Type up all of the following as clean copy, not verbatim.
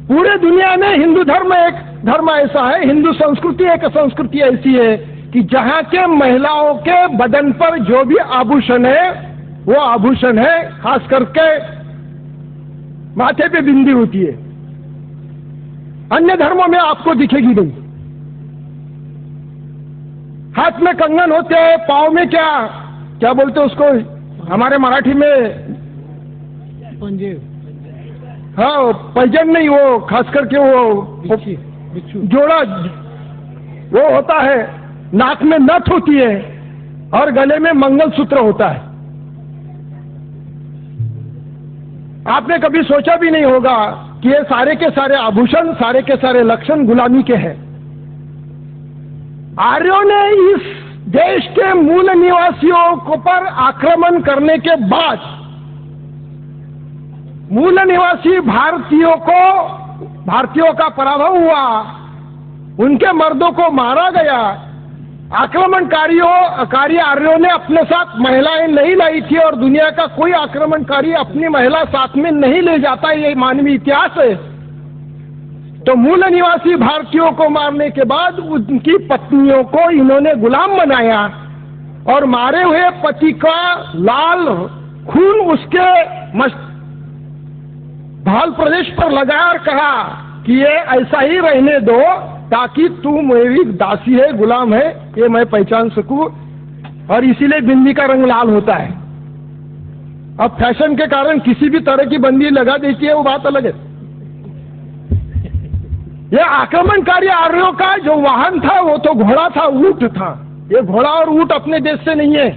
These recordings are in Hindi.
पूरे दुनिया में हिंदू धर्म एक धर्म ऐसा है, हिंदू संस्कृति एक संस्कृति ऐसी है कि जहां के महिलाओं के बदन पर जो भी आभूषण है वो आभूषण है, खास करके माथे पे बिंदी होती है। अन्य धर्मों में आपको दिखेगी नहीं। हाथ में कंगन होते हैं, पाँव में क्या क्या बोलते हैं उसको हमारे मराठी में, हाँ पैजन नहीं, वो खास करके वो जोड़ा वो होता है, नाक में नथ होती है और गले में मंगलसूत्र होता है। आपने कभी सोचा भी नहीं होगा कि ये सारे के सारे आभूषण, सारे के सारे लक्षण गुलामी के हैं। आर्यों ने इस देश के मूल निवासियों को पर आक्रमण करने के बाद मूल निवासी भारतीयों का पराभव हुआ, उनके मर्दों को मारा गया। आक्रमणकारी आर्यों ने अपने साथ महिलाएं नहीं लाई थी और दुनिया का कोई आक्रमणकारी अपनी महिला साथ में नहीं ले जाता, ये मानवीय इतिहास है। तो मूल निवासी भारतीयों को मारने के बाद उनकी पत्नियों को इन्होंने गुलाम बनाया और मारे हुए पति का लाल खून उसके भाल प्रदेश पर लगाया और कहा कि ये ऐसा ही रहने दो ताकि तू मेरी दासी है, गुलाम है, ये मैं पहचान सकूं। और इसीलिए बिंदी का रंग लाल होता है। अब फैशन के कारण किसी भी तरह की बंदी लगा देती है, वो बात अलग है। ये आक्रमणकारी आर्यों का जो वाहन था वो तो घोड़ा था, ऊंट था। ये घोड़ा और ऊंट अपने देश से नहीं है।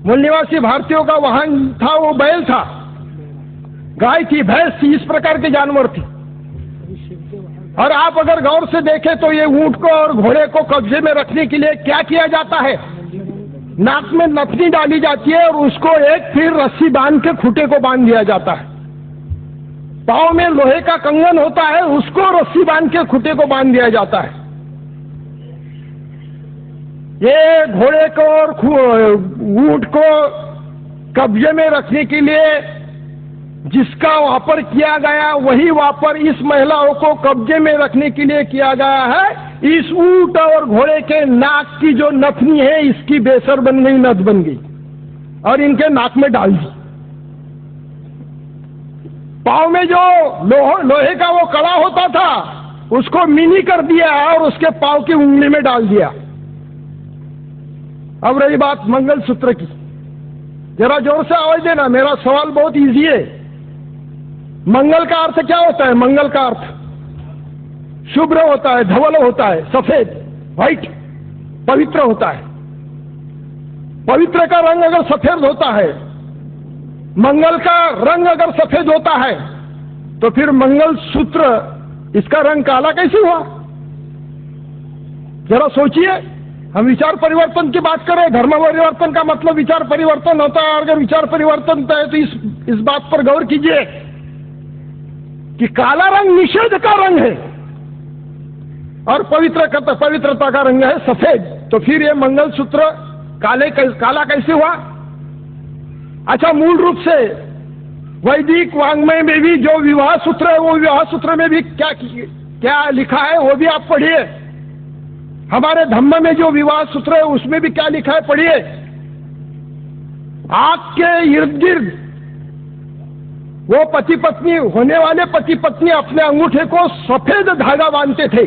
मूल निवासी भारतीयों का वाहन था वो बैल था, गाय थी, भैंस थी, इस प्रकार के जानवर थे। और आप अगर गौर से देखें तो ये ऊंट को और घोड़े को कब्जे में रखने के लिए क्या किया जाता है? नाक में नथनी डाली जाती है और उसको एक फिर रस्सी बांध के खूंटे को बांध दिया जाता है। पांव में लोहे का कंगन होता है, उसको रस्सी बांध के खूंटे को बांध दिया जाता है। ये घोड़े को और ऊंट को कब्जे में रखने के लिए जिसका वापर किया गया वही वापर इस महिलाओं को कब्जे में रखने के लिए किया गया है। इस ऊंट और घोड़े के नाक की जो नथनी है इसकी बेसर बन गई, नथ बन गई और इनके नाक में डाल दी। पांव में जो लोहे का वो कड़ा होता था उसको मिनी कर दिया और उसके पांव की उंगली में डाल दिया। अब रही बात मंगलसूत्र की, जरा जोर से आवाज देना, मेरा सवाल बहुत इजी है। मंगल का अर्थ क्या होता है? मंगल का अर्थ शुभ्र होता है, धवल होता है, सफेद, व्हाइट, पवित्र होता है। पवित्र का रंग अगर सफेद होता है, मंगल का रंग अगर सफेद होता है, तो फिर मंगल सूत्र इसका रंग काला कैसे हुआ? जरा सोचिए। हम विचार परिवर्तन की बात करें, धर्म परिवर्तन का मतलब विचार परिवर्तन होता है। अगर विचार परिवर्तन होता है तो इस बात पर गौर कीजिए कि काला रंग निषेध का रंग है और पवित्रता का रंग है सफेद। तो फिर ये मंगलसूत्र काला कैसे हुआ? अच्छा, मूल रूप से वैदिक वांग्मय में भी जो विवाह सूत्र है वो विवाह सूत्र में भी क्या लिखा है वो भी आप पढ़िए। हमारे धम्म में जो विवाह सूत्र है उसमें भी क्या लिखा है पढ़िए। आग के इर्द गिर्द वो पति पत्नी होने वाले पति पत्नी अपने अंगूठे को सफेद धागा बांधते थे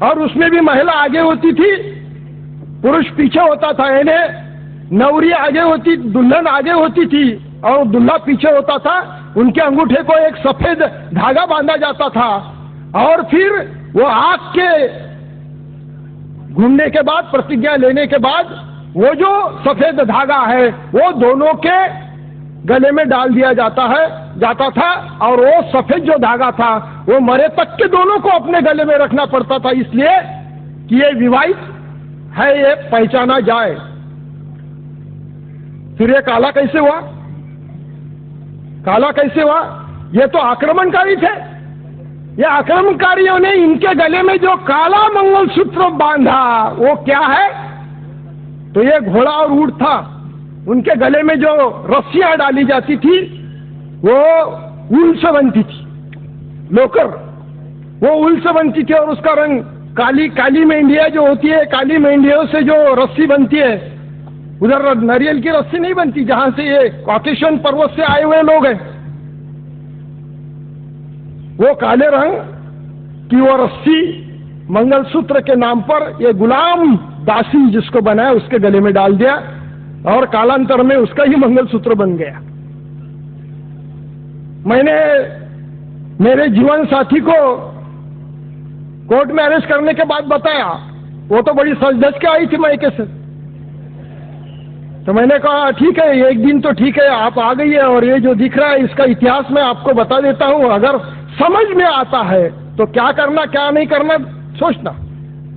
और उसमें भी महिला आगे होती थी, पुरुष पीछे होता था। यानी नवरी आगे होती, दुल्हन आगे होती थी और दुल्हा पीछे होता था। उनके अंगूठे को एक सफेद धागा बांधा जाता था और फिर वो आग के घूमने के बाद, प्रतिज्ञा लेने के बाद, वो जो सफेद धागा है वो दोनों के गले में डाल दिया जाता था और वो सफेद जो धागा था वो मरे तक के दोनों को अपने गले में रखना पड़ता था, इसलिए कि ये विवाहित है, ये पहचाना जाए। फिर ये काला कैसे हुआ? काला कैसे हुआ? ये तो आक्रमणकारी थे। ये आक्रमणकारियों ने इनके गले में जो काला मंगलसूत्र बांधा वो क्या है? तो ये घोड़ा और ऊंट था। उनके गले में जो रस्सियां डाली जाती थी वो ऊल से बनती थी, लोकर, वो ऊल से बनती थी और उसका रंग काली, काली मेंढिया जो होती है, काली मेंढियों से जो रस्सी बनती है, उधर नारियल की रस्सी नहीं बनती जहां से ये कॉकेशियन पर्वत से आए हुए लोग हैं, वो काले रंग की वो रस्सी मंगलसूत्र के नाम पर ये गुलाम दासी जिसको बनाया उसके गले में डाल दिया और कालांतर में उसका ही मंगलसूत्र बन गया। मैंने मेरे जीवन साथी को कोर्ट में अरेस्ट करने के बाद बताया, वो तो बड़ी सज धज के आई थी मायके से। तो मैंने कहा ठीक है, एक दिन तो ठीक है, आप आ गई है और ये जो दिख रहा है इसका इतिहास मैं आपको बता देता हूं, अगर समझ में आता है तो क्या करना क्या नहीं करना सोचना।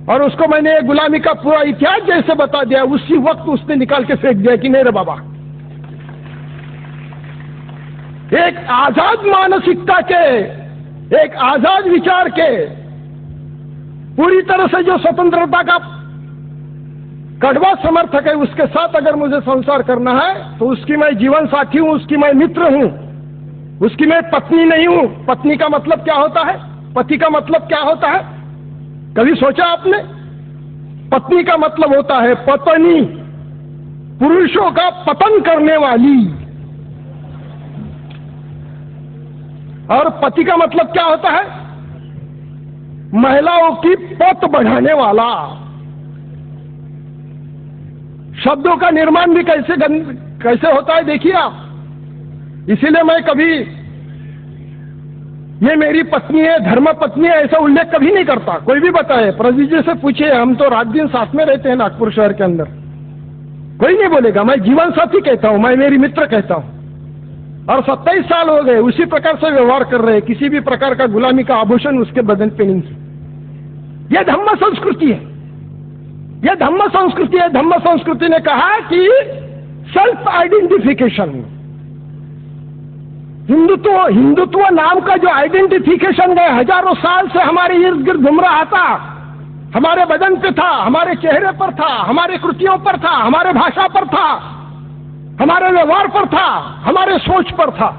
और उसको मैंने गुलामी का पूरा इतिहास जैसे बता दिया, उसी वक्त उसने निकाल के फेंक दिया कि नहीं रे बाबा, एक आजाद मानसिकता के, एक आजाद विचार के, पूरी तरह से जो स्वतंत्रता का कड़वा समर्थक है, उसके साथ अगर मुझे संसार करना है तो उसकी मैं जीवन साथी हूं, उसकी मैं मित्र हूं, उसकी मैं पत्नी नहीं हूं। पत्नी का मतलब क्या होता है, पति का मतलब क्या होता है, कभी सोचा आपने? पत्नी का मतलब होता है पत्नी, पुरुषों का पतन करने वाली, और पति का मतलब क्या होता है, महिलाओं की पत बढ़ाने वाला। शब्दों का निर्माण भी कैसे होता है देखिए आप। इसीलिए मैं कभी ये मेरी पत्नी है, धर्म पत्नी है, ऐसा उल्लेख कभी नहीं करता। कोई भी बताए, प्रदीप जी से पूछिए, हम तो रात दिन साथ में रहते हैं नागपुर शहर के अंदर, कोई नहीं बोलेगा। मैं जीवन साथी कहता हूं, मैं मेरी मित्र कहता हूं, और 27 साल हो गए उसी प्रकार से व्यवहार कर रहे हैं, किसी भी प्रकार का गुलामी का आभूषण उसके बदन पे नहीं। यह धम्म संस्कृति है, यह धम्म संस्कृति है। धम्म संस्कृति ने कहा कि सेल्फ आइडेंटिफिकेशन, हिंदुत्व नाम का जो आइडेंटिफिकेशन गए हजारों साल से हमारे इर्द गिर्द घूम रहा था, हमारे बदन पे था, हमारे चेहरे पर था, हमारे कृतियों पर था, हमारे भाषा पर था, हमारे व्यवहार पर था, हमारे सोच पर था।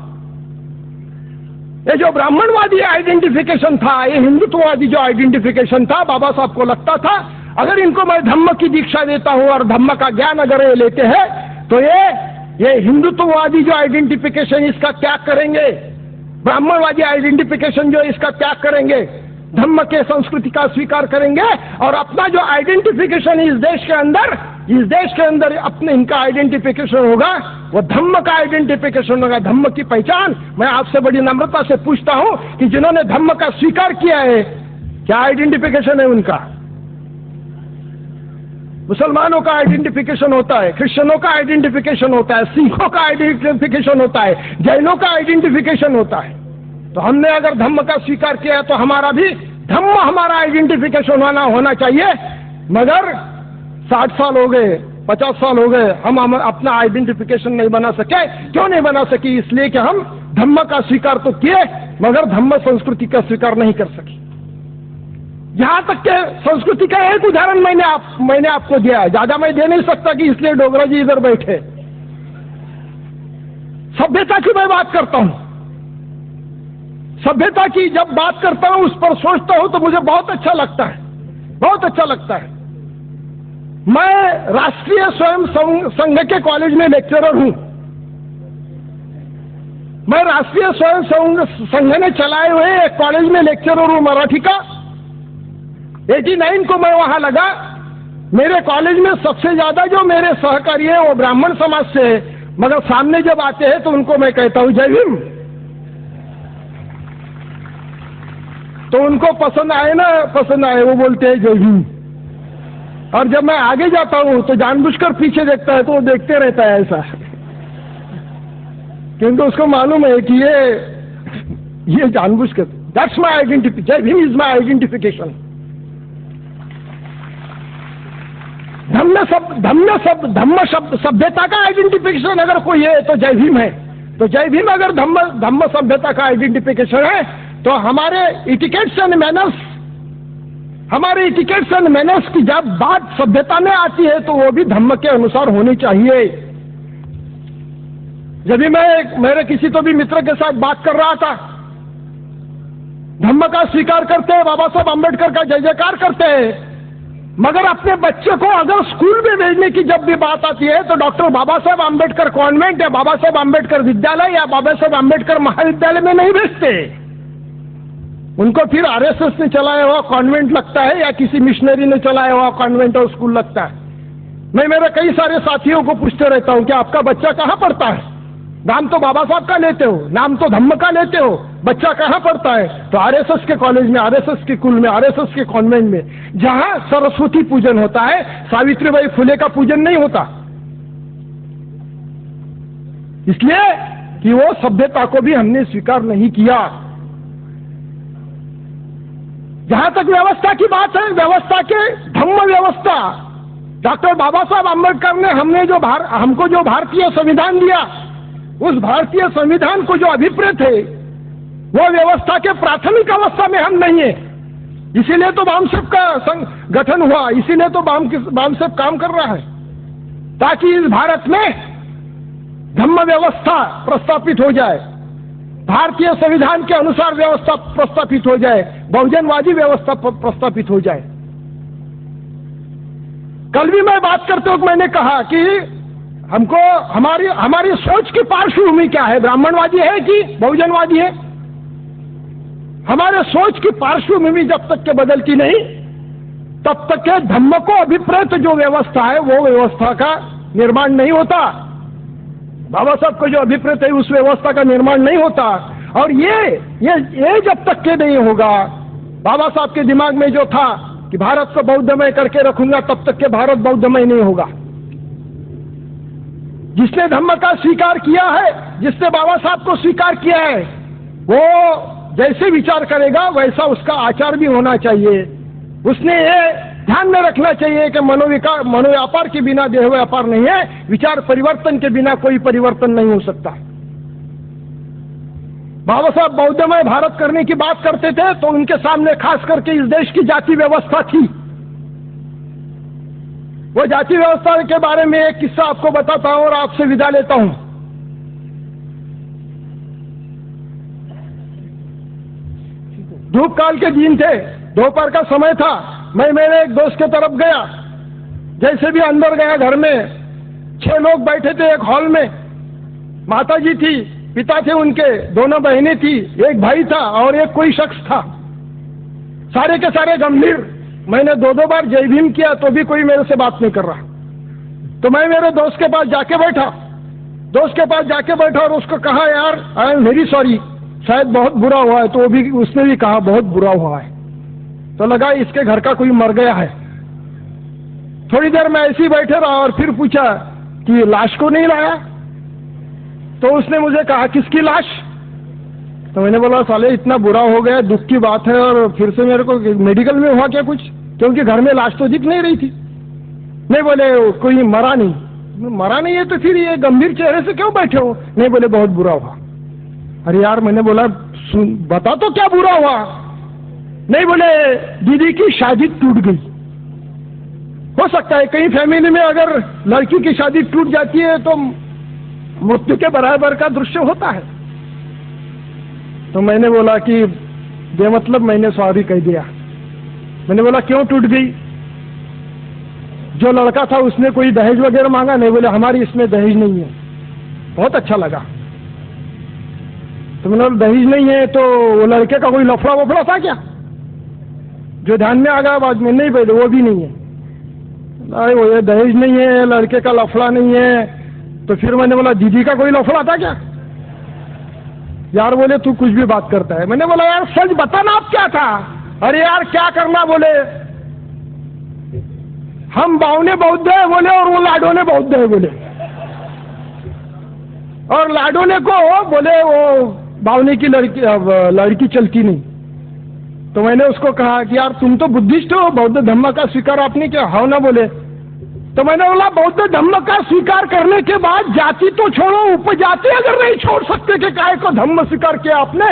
ये जो ब्राह्मणवादी आइडेंटिफिकेशन था, ये हिंदुत्ववादी जो आइडेंटिफिकेशन था, बाबा साहब को लगता था अगर इनको मैं धम्म की दीक्षा देता हूं और धम्म का ज्ञान अगर ये लेते हैं तो ये हिंदुत्ववादी जो आइडेंटिफिकेशन इसका त्याग करेंगे, ब्राह्मणवादी आइडेंटिफिकेशन जो इसका त्याग करेंगे, धम्म के संस्कृति का स्वीकार करेंगे और अपना जो आइडेंटिफिकेशन इस देश के अंदर अपने इनका आइडेंटिफिकेशन होगा, वो धम्म का आइडेंटिफिकेशन होगा, धम्म की पहचान। मैं आपसे बड़ी नम्रता से पूछता हूं कि जिन्होंने धम्म का स्वीकार किया है, क्या आइडेंटिफिकेशन है उनका? मुसलमानों का आइडेंटिफिकेशन होता है, क्रिश्चियनों का आइडेंटिफिकेशन होता है, सिखों का आइडेंटिफिकेशन होता है, जैनों का आइडेंटिफिकेशन होता है। तो हमने अगर धम्म का स्वीकार किया है तो हमारा भी धम्म हमारा आइडेंटिफिकेशन होना चाहिए। मगर 60 साल हो गए, 50 साल हो गए, हम अपना आइडेंटिफिकेशन नहीं बना सके। क्यों नहीं बना सके? इसलिए कि हम धम्म का स्वीकार तो किए मगर धम्म संस्कृति का स्वीकार नहीं कर सके। यहां तक के संस्कृति का एक उदाहरण मैंने आपको दिया, ज्यादा मैं दे नहीं सकता कि इसलिए डोगरा जी इधर बैठे। सभ्यता की मैं बात करता हूं, सभ्यता की जब बात करता हूं, उस पर सोचता हूं तो मुझे बहुत अच्छा लगता है, बहुत अच्छा लगता है। मैं राष्ट्रीय स्वयं संघ के कॉलेज में लेक्चरर हूं। मैं राष्ट्रीय स्वयं संघ ने चलाए हुए एक कॉलेज में लेक्चरर हूं मराठी का। 89 को मैं वहां लगा। मेरे कॉलेज में सबसे ज्यादा जो मेरे सहकारी है वो ब्राह्मण समाज से है, मगर सामने जब आते हैं तो उनको मैं कहता हूं जय भीम, तो उनको पसंद आए वो बोलते हैं जय भीम। और जब मैं आगे जाता हूं तो जानबूझकर पीछे देखता है तो वो देखते रहता है ऐसा, क्योंकि उसको मालूम है कि ये जानबूझकर, दैट्स माय आइडेंटिटी, जय भीम इज माय आइडेंटिफिकेशन। धम्म शब्द सभ्यता का आइडेंटिफिकेशन अगर कोई है तो जय भीम है। तो जय भीम अगर धम्म सभ्यता का आइडेंटिफिकेशन है तो हमारे इटिकेट्स एंड मैनर्स की जब बात सभ्यता में आती है तो वो भी धम्म के अनुसार होनी चाहिए। जब भी मैं मेरे किसी तो भी मित्र के साथ बात कर रहा था, धम्म का स्वीकार करते हैं, बाबा साहब आम्बेडकर का जय जयकार करते हैं, मगर अपने बच्चे को अगर स्कूल में भेजने की जब भी बात आती है तो डॉक्टर बाबा साहब आम्बेडकर कॉन्वेंट या बाबा साहब आम्बेडकर विद्यालय या बाबा साहब आम्बेडकर महाविद्यालय में नहीं भेजते। उनको फिर आरएसएस ने चलाया हुआ कॉन्वेंट लगता है या किसी मिशनरी ने चलाया हुआ कॉन्वेंट और स्कूल लगता है। मैं मेरे कई सारे साथियों को पूछते रहता हूं कि आपका बच्चा कहां पढ़ता है? नाम तो बाबा साहब का लेते हो, नाम तो धम्म का लेते हो, बच्चा कहां पढ़ता है? तो आरएसएस के कॉलेज में, आरएसएस के स्कूल में, आरएसएस के कॉन्वेंट में, जहां सरस्वती पूजन होता है, सावित्रीबाई फुले का पूजन नहीं होता। इसलिए कि वो सभ्यता को भी हमने स्वीकार नहीं किया। जहां तक व्यवस्था की बात है, व्यवस्था के धम्म व्यवस्था, डॉक्टर बाबा साहब आम्बेडकर ने हमको जो भारतीय संविधान दिया, उस भारतीय संविधान को जो अभिप्रेत है, वो व्यवस्था के प्राथमिक अवस्था में हम नहीं है। इसीलिए तो बामसेप का गठन हुआ, इसीलिए तो बामसेप काम कर रहा है, ताकि इस भारत में धम्म व्यवस्था प्रस्तापित हो जाए, भारतीय संविधान के अनुसार व्यवस्था प्रस्तापित हो जाए, बहुजनवादी व्यवस्था प्रस्तापित हो जाए। कल भी मैं बात करते वक्त मैंने कहा कि हमको हमारी सोच की पार्श्वभूमि क्या है, ब्राह्मणवादी है कि बहुजनवादी है? हमारे सोच की पार्श्वभूमि जब तक के बदलती नहीं, तब तक के धम्म को अभिप्रेत जो व्यवस्था है, वो व्यवस्था का निर्माण नहीं होता। बाबा साहब को जो अभिप्रेत है, उस व्यवस्था का निर्माण नहीं होता। और ये जब तक के नहीं होगा, बाबा साहब के दिमाग में जो था कि भारत को बौद्धमय करके रखूंगा, तब तक के भारत बौद्धमय नहीं होगा। जिसने धम्म का स्वीकार किया है, जिसने बाबा साहब को स्वीकार किया है, वो जैसे विचार करेगा वैसा उसका आचार भी होना चाहिए। उसने ये ध्यान में रखना चाहिए कि मनोव्यापार के बिना देह व्यापार नहीं है, विचार परिवर्तन के बिना कोई परिवर्तन नहीं हो सकता। बाबा साहब बौद्धमय भारत करने की बात करते थे तो उनके सामने खास करके इस देश की जाति व्यवस्था थी। वो जाति व्यवस्था के बारे में एक किस्सा आपको बताता हूं और आपसे विदा लेता हूं। धूप काल के दिन थे, दोपहर का समय था। मैं मेरे एक दोस्त के तरफ गया, जैसे भी अंदर गया, घर में 6 लोग बैठे थे एक हॉल में। माताजी थी, पिता थे उनके, 2 बहनें थी, एक भाई था और एक कोई शख्स था। सारे के सारे गंभीर। मैंने 2 बार जय भीम किया तो भी कोई मेरे से बात नहीं कर रहा। तो मैं मेरे दोस्त के पास जाके बैठा और उसको कहा, यार आई एम वेरी सॉरी, शायद बहुत बुरा हुआ है। तो उसने भी कहा बहुत बुरा हुआ है। तो लगा इसके घर का कोई मर गया है। थोड़ी देर में ऐसे ही बैठे रहा और फिर पूछा कि लाश को नहीं लाया? तो उसने मुझे कहा किसकी लाश? तो मैंने बोला साले इतना बुरा हो गया, दुख की बात है, और फिर से मेरे को मेडिकल में हुआ क्या कुछ? क्योंकि घर में लाश तो दिख नहीं रही थी। नहीं, बोले कोई मरा नहीं है। तो फिर ये गंभीर चेहरे से क्यों बैठे हो? नहीं, बोले बहुत बुरा हुआ। अरे यार, मैंने बोला सुन, बता तो क्या बुरा हुआ? नहीं, बोले दीदी की शादी टूट गई। हो सकता है कहीं फैमिली में अगर लड़की की शादी टूट जाती है तो मृत्यु के बराबर का दृश्य होता है। तो मैंने बोला कि बेमतलब मैंने सॉरी कह दिया। मैंने बोला क्यों टूट गई? जो लड़का था उसने कोई दहेज वगैरह मांगा? नहीं, बोले हमारी इसमें दहेज नहीं है। बहुत अच्छा लगा। तो मैंने बोला दहेज नहीं है तो वो लड़के का कोई लफड़ा वफड़ा था क्या? जो ध्यान में आ गया बाद में, नहीं पहले वो भी नहीं है। अरे वो ये दहेज नहीं है, लड़के का लफड़ा नहीं है। तो फिर मैंने बोला दीदी का कोई लफड़ा था क्या? यार बोले तू कुछ भी बात करता है। मैंने बोला यार सच बताना, आप क्या था? अरे यार क्या करना, बोले हम बावने बौद्ध है बोले, और वो लाडोने बौद्ध है बोले, और लाडोने को बोले वो बावने की लड़की चलती नहीं। तो मैंने उसको कहा कि यार तुम तो बुद्धिस्ट हो, बौद्ध धम्म का स्वीकार आपने किया? हाँ ना, बोले। तो मैंने बोला बौद्ध धम्म का स्वीकार करने के बाद जाति तो छोड़ो, उपजाति अगर नहीं छोड़ सकते कि काहे को धम्म स्वीकार किया आपने?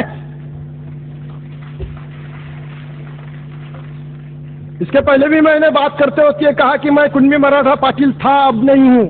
इसके पहले भी मैंने बात करते वक्त ये कहा कि मैं कुणबी मराठा पाटिल था, अब नहीं हूं।